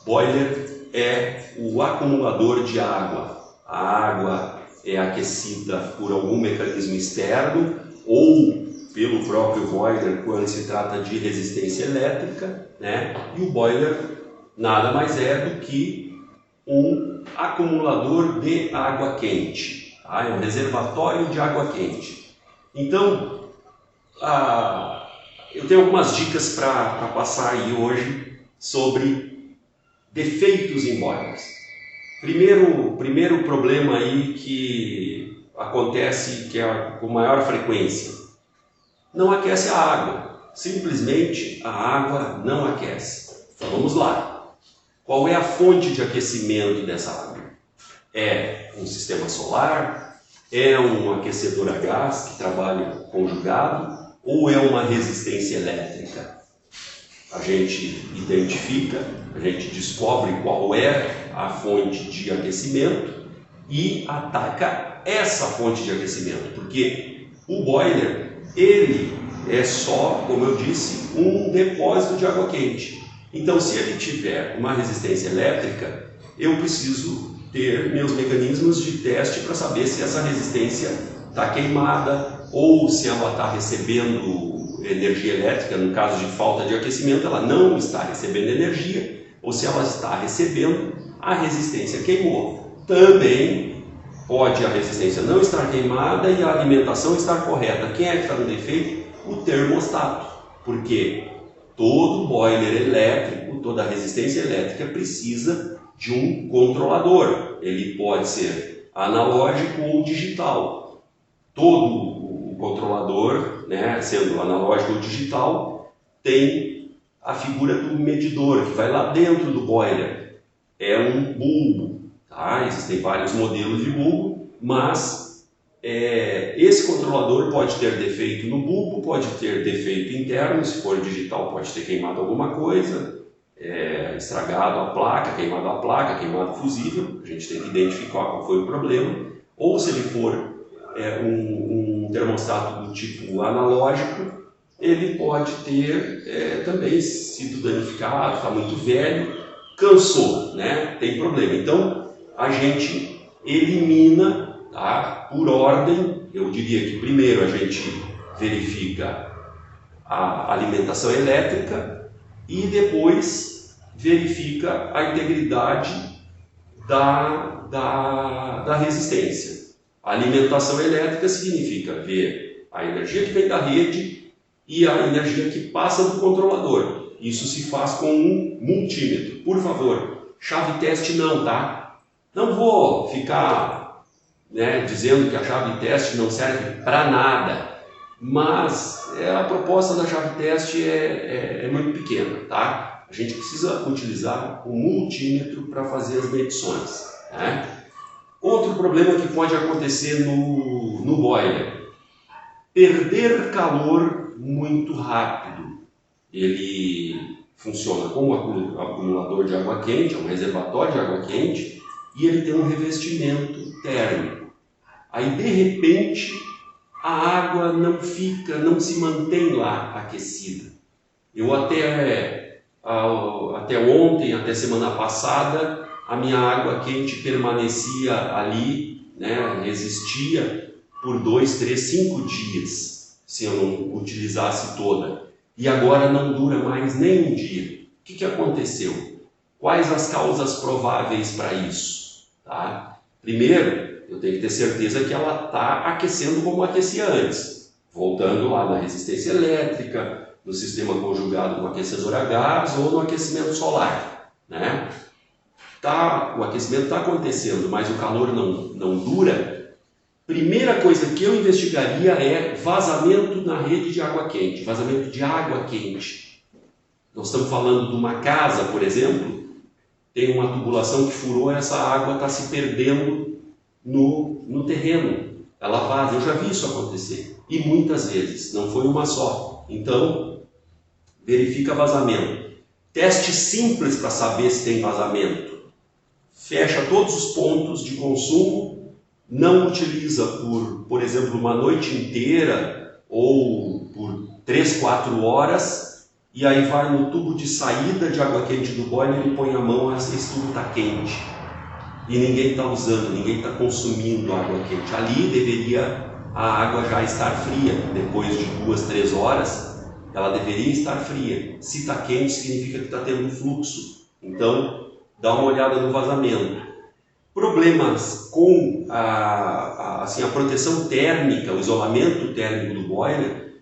Boiler é o acumulador de água. A água é aquecida por algum mecanismo externo ou pelo próprio boiler quando se trata de resistência elétrica, né? E o boiler nada mais é do que um acumulador de água quente, tá? É um reservatório de água quente. Então, eu tenho algumas dicas para passar aí hoje sobre defeitos em boilers. Primeiro problema aí que acontece, que é com maior frequência, não aquece a água. Simplesmente a água não aquece. Então vamos lá. Qual é a fonte de aquecimento dessa água? É um sistema solar? É um aquecedor a gás que trabalha conjugado? Ou é uma resistência elétrica? A gente identifica, a gente descobre qual é a fonte de aquecimento e ataca essa fonte de aquecimento, porque o boiler, ele é só, como eu disse, um depósito de água quente. Então, se ele tiver uma resistência elétrica, eu preciso ter meus mecanismos de teste para saber se essa resistência está queimada ou se ela está recebendo energia elétrica. No caso de falta de aquecimento, ela não está recebendo energia, ou se ela está recebendo, a resistência queimou. Também pode a resistência não estar queimada e a alimentação estar correta. Quem é que está no defeito? O termostato, porque todo boiler elétrico, toda resistência elétrica precisa de um controlador. Ele pode ser analógico ou digital. Todo o controlador, né, sendo analógico ou digital, tem a figura do medidor que vai lá dentro do boiler. É um bulbo, tá? Existem vários modelos de bulbo, mas esse controlador pode ter defeito no bulbo, pode ter defeito interno. Se for digital, pode ter queimado alguma coisa, estragado a placa, queimado o fusível. A gente tem que identificar qual foi o problema. Ou se ele for um termostato do tipo analógico, ele pode ter também sido danificado, está muito velho, cansou, né? Tem problema. Então a gente elimina, tá? Por ordem. Eu diria que primeiro a gente verifica a alimentação elétrica e depois verifica a integridade da resistência. A alimentação elétrica significa ver a energia que vem da rede e a energia que passa do controlador. Isso se faz com um multímetro. Por favor, chave teste não, tá? Não vou ficar, né, dizendo que a chave teste não serve para nada, mas a proposta da chave teste é muito pequena, tá? A gente precisa utilizar o multímetro para fazer as medições, né? Outro problema que pode acontecer no boiler: perder calor muito rápido. Ele funciona como acumulador de água quente, é um reservatório de água quente, e ele tem um revestimento térmico. Aí, de repente, a água não se mantém lá aquecida. Eu até ontem, até semana passada, a minha água quente permanecia ali, né, resistia por 2, 3, 5 dias, se eu não utilizasse toda. E agora não dura mais nem um dia. O que aconteceu? Quais as causas prováveis para isso? Tá? Primeiro, eu tenho que ter certeza que ela está aquecendo como aquecia antes. Voltando lá na resistência elétrica, no sistema conjugado no aquecedor a gás ou no aquecimento solar, né? O aquecimento está acontecendo, mas o calor não dura. Primeira coisa que eu investigaria é vazamento na rede de água quente, vazamento de água quente. Nós estamos falando de uma casa, por exemplo, tem uma tubulação que furou, essa água está se perdendo no terreno. Ela vaza, eu já vi isso acontecer, e muitas vezes, não foi uma só. Então, verifica vazamento. Teste simples para saber se tem vazamento. Fecha todos os pontos de consumo, não utiliza por exemplo, uma noite inteira ou por 3, 4 horas e aí vai no tubo de saída de água quente do boiler e põe a mão, esse tubo está quente. E ninguém está usando, ninguém está consumindo água quente. Ali deveria a água já estar fria. Depois de 2, 3 horas, ela deveria estar fria. Se está quente, significa que está tendo fluxo. Então, dá uma olhada no vazamento. Problemas com a proteção térmica, o isolamento térmico do boiler,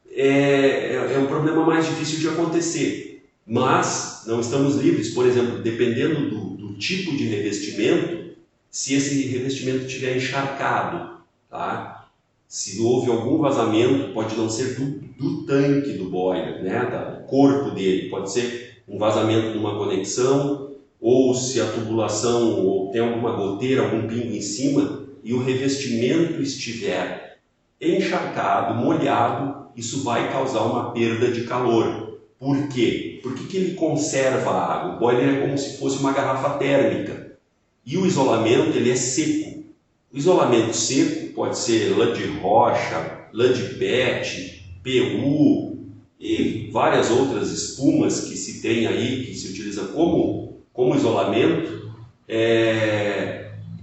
é um problema mais difícil de acontecer. Mas não estamos livres, por exemplo, dependendo do tipo de revestimento, se esse revestimento estiver encharcado, tá? Se houve algum vazamento, pode não ser do tanque do boiler, né? Do corpo dele, pode ser um vazamento de uma conexão, ou se a tubulação ou tem alguma goteira, algum pingo em cima, e o revestimento estiver encharcado, molhado, isso vai causar uma perda de calor. Por quê? Por que ele conserva a água? O boiler é como se fosse uma garrafa térmica. E o isolamento, ele é seco. O isolamento seco pode ser lã de rocha, lã de PET, PU e várias outras espumas que se tem aí, que se utiliza como isolamento.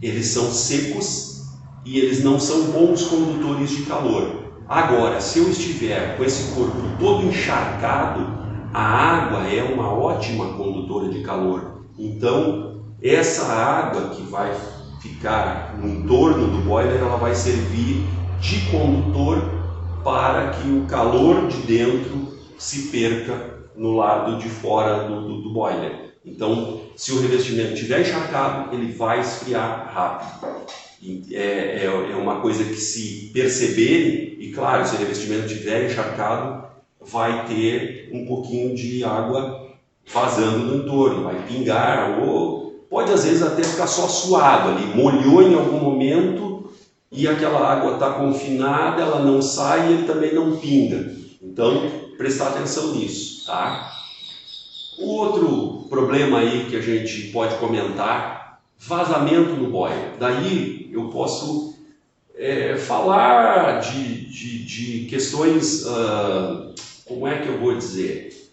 Eles são secos e eles não são bons condutores de calor. Agora, se eu estiver com esse corpo todo encharcado, a água é uma ótima condutora de calor. Então, essa água que vai ficar no entorno do boiler, ela vai servir de condutor para que o calor de dentro se perca no lado de fora do boiler. Então, se o revestimento estiver encharcado, ele vai esfriar rápido. É uma coisa que, se perceberem, e claro, se o revestimento estiver encharcado, vai ter um pouquinho de água vazando no entorno, vai pingar, ou pode às vezes até ficar só suado ali, molhou em algum momento e aquela água está confinada, ela não sai e ele também não pinga. Então, prestar atenção nisso, tá? O outro problema aí que a gente pode comentar, vazamento no boiler. Daí eu posso falar de questões, como é que eu vou dizer?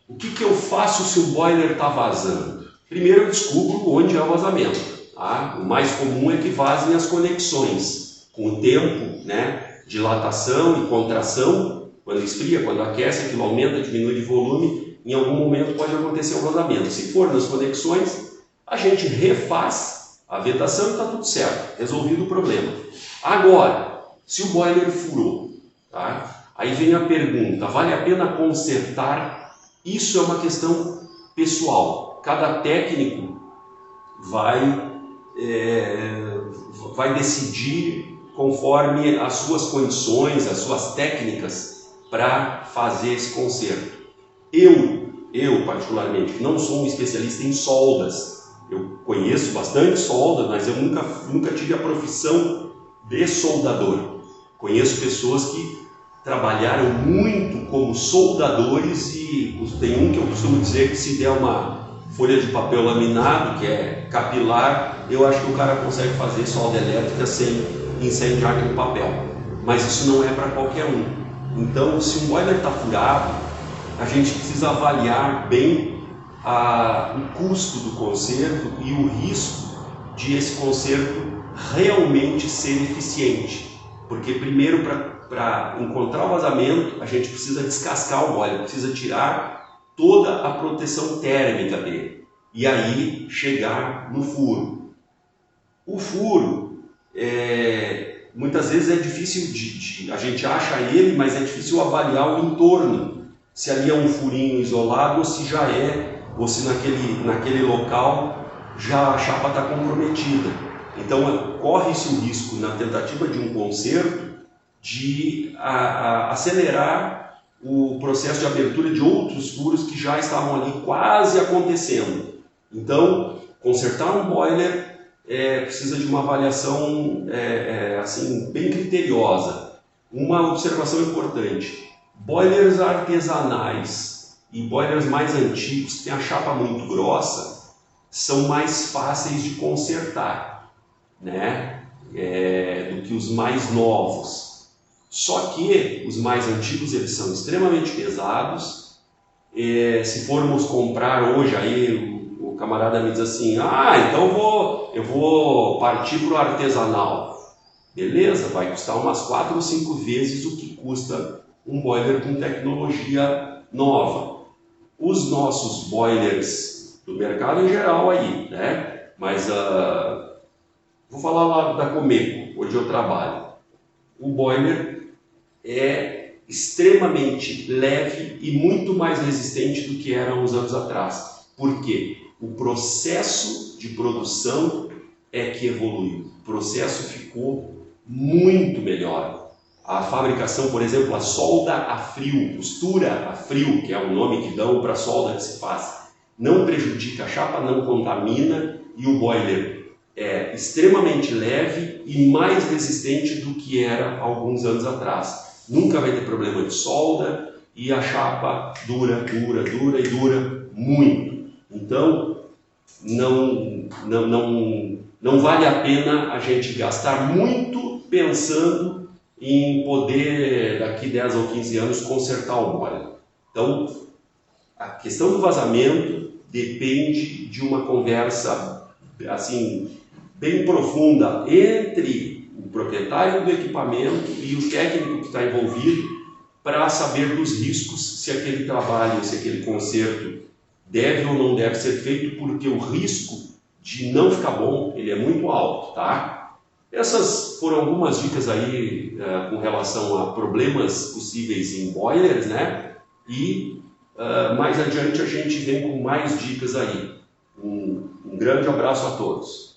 O que eu faço se o boiler está vazando? Primeiro eu descubro onde é o vazamento. Tá? O mais comum é que vazem as conexões. Com o tempo, né, dilatação e contração, quando esfria, quando aquece, aquilo aumenta, diminui de volume, em algum momento pode acontecer um vazamento. Se for nas conexões, a gente refaz a vedação e está tudo certo, resolvido o problema. Agora, se o boiler furou, tá? Aí vem a pergunta, vale a pena consertar? Isso é uma questão pessoal. Cada técnico vai decidir conforme as suas condições, as suas técnicas para fazer esse conserto. Eu particularmente, que não sou um especialista em soldas, eu conheço bastante solda, mas eu nunca tive a profissão de soldador. Conheço pessoas que trabalharam muito como soldadores e tem um que eu costumo dizer que se der uma folha de papel laminado, que é capilar, eu acho que o cara consegue fazer solda elétrica sem incendiar aquele papel. Mas isso não é para qualquer um. Então, se um boiler está furado, a gente precisa avaliar bem o custo do conserto e o risco de esse conserto realmente ser eficiente. Porque primeiro, para encontrar o vazamento, a gente precisa descascar o boiler, precisa tirar toda a proteção térmica dele e aí chegar no furo. O furo, muitas vezes é difícil a gente acha ele, mas é difícil avaliar o entorno, se ali é um furinho isolado ou se já ou se naquele local já a chapa está comprometida. Então corre-se o risco, na tentativa de um conserto, de acelerar o processo de abertura de outros furos que já estavam ali quase acontecendo. Então, consertar um boiler precisa de uma avaliação assim, bem criteriosa. Uma observação importante: boilers artesanais e boilers mais antigos, que têm a chapa muito grossa, são mais fáceis de consertar, né? Do que os mais novos. Só que os mais antigos, eles são extremamente pesados se formos comprar hoje, aí o camarada me diz assim, então eu vou partir para o artesanal. Beleza, vai custar umas 4 ou 5 vezes o que custa um boiler com tecnologia nova. Os nossos boilers do mercado em geral aí, né? Mas vou falar lá da Comeco, onde eu trabalho. O boiler é extremamente leve e muito mais resistente do que era uns anos atrás. Por quê? O processo de produção é que evoluiu. O processo ficou muito melhor. A fabricação, por exemplo, a solda a frio, costura a frio, que é o nome que dão para a solda que se faz, não prejudica a chapa, não contamina, e o boiler é extremamente leve e mais resistente do que era alguns anos atrás. Nunca vai ter problema de solda e a chapa dura muito. Então, não vale a pena a gente gastar muito pensando em poder, daqui 10 ou 15 anos, consertar o boiler. Então, a questão do vazamento depende de uma conversa assim, bem profunda entre o proprietário do equipamento e o técnico que está envolvido para saber dos riscos, se aquele trabalho, se aquele conserto deve ou não deve ser feito, porque o risco de não ficar bom, ele é muito alto, tá? Essas foram algumas dicas aí com relação a problemas possíveis em boilers, né? E mais adiante a gente vem com mais dicas aí. Um grande abraço a todos.